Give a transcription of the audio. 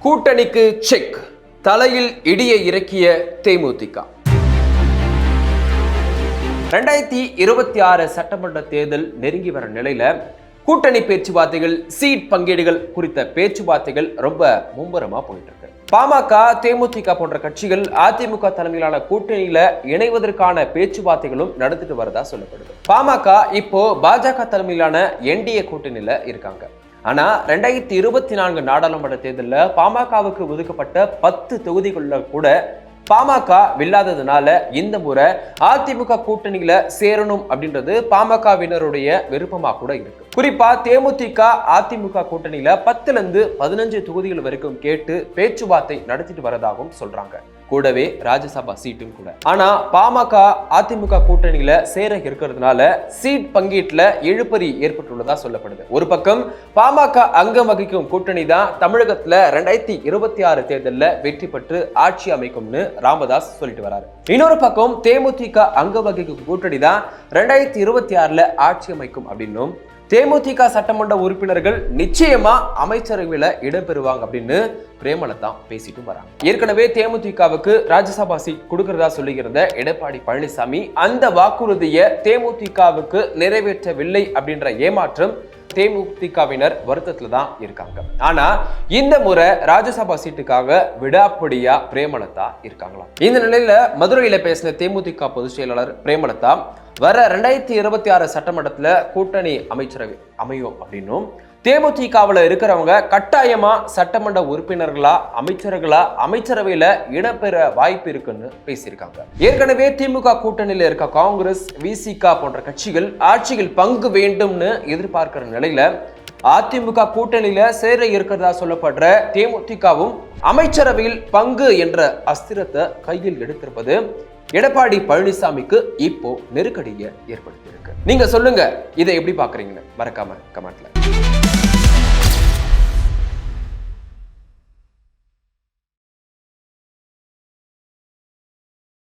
கூட்டணிக்கு செக், தலையில் இடியை இறக்கிய தேமுதிக. 2026 சட்டமன்ற தேர்தல் நெருங்கி வர நிலையில கூட்டணி பேச்சுவார்த்தைகள், சீட் பங்கீடுகள் குறித்த பேச்சுவார்த்தைகள் ரொம்ப மும்முரமா போயிட்டு இருக்கு. பாமக, தேமுதிக போன்ற கட்சிகள் அதிமுக தலைமையிலான கூட்டணியில இணைவதற்கான பேச்சுவார்த்தைகளும் நடந்துட்டு வரதா சொல்லப்படுது. பாமக இப்போ பாஜக தலைமையிலான என்டிஏ கூட்டணியில இருக்காங்க. ஆனா 2024 நாடாளுமன்ற தேர்தலில் பாமகவுக்கு ஒதுக்கப்பட்ட 10 தொகுதிகளில் கூட பாமக வெல்லாததுனால இந்த முறை அதிமுக கூட்டணியில சேரணும் அப்படின்றது பாமகவினருடைய விருப்பமா கூட இருக்கு. குறிப்பா தேமுதிக அதிமுக கூட்டணியில 10ல இருந்து 15 தொகுதிகள் வரைக்கும் கேட்டு பேச்சுவார்த்தை நடத்திட்டு வரதாகவும் சொல்றாங்க. கூடவே ராஜ்யசபா சீட்டும் கூட. ஆனா பாமக அதிமுக கூட்டணியில சேர இருக்கிறதுனால சீட் பங்கீட்டுல இழுபறி ஏற்பட்டுள்ளதா சொல்லப்படுது. ஒரு பக்கம் பாமக அங்கம் வகிக்கும் கூட்டணி தான் தமிழகத்துல 2026 தேர்தலில் வெற்றி பெற்று ஆட்சி அமைக்கும்னு ராமதாஸ் சொல்லிட்டு வராரு. இன்னொரு பக்கம் தேமுதிக அங்க வகிக்கும் கூட்டணி தான் 2026 ஆட்சி அமைக்கும் அப்படின்னும், தேமுதிக சட்டமன்ற உறுப்பினர்கள் நிச்சயமா அமைச்சரவையில இடம்பெறுவாங்க அப்படின்னு பிரேமலதா பேசிட்டு வராங்க. ஏற்கனவே தேமுதிகவுக்கு ராஜ்யசபா சீட் கொடுக்கிறதா சொல்லுகிறத எடப்பாடி பழனிசாமி அந்த வாக்குறுதியை தேமுதிகவுக்கு நிறைவேற்றவில்லை அப்படின்ற ஏமாற்றம் தேமுதிகவினர் வருத்தத்துல தான் இருக்காங்க. ஆனா இந்த முறை ராஜ்யசபா சீட்டுக்காக விடாப்பிடியா பிரேமலதா இருக்காங்களாம். இந்த நிலையில மதுரையில பேசின தேமுதிக பொதுச் செயலாளர் பிரேமலதா வர 2026 சட்டமன்றத்துல கூட்டணி அமைச்சரவை அமையும் அப்படின்னும், தேமுதிகவில் இருக்கிறவங்க கட்டாயமா சட்டமன்ற உறுப்பினர்களா அமைச்சர்களா அமைச்சரவையில இடம்பெற வாய்ப்பு இருக்குன்னு பேசியிருக்காங்க. ஏற்கனவே திமுக கூட்டணியில இருக்க காங்கிரஸ், விசிக போன்ற கட்சிகள் ஆட்சியில் பங்கு வேண்டும்னு எதிர்பார்க்கிற நிலையில அதிமுக கூட்டணியில சேர இருக்கிறதா சொல்லப்படுற தேமுதிகவும் அமைச்சரவையில் பங்கு என்ற அஸ்திரத்தை கையில் எடுத்திருப்பது எடப்பாடி பழனிசாமிக்கு இப்போ நெருக்கடியை ஏற்படுத்தி இருக்கு. நீங்க சொல்லுங்க, இதை எப்படி பாக்குறீங்கன்னு மறக்காம கமெண்ட்ல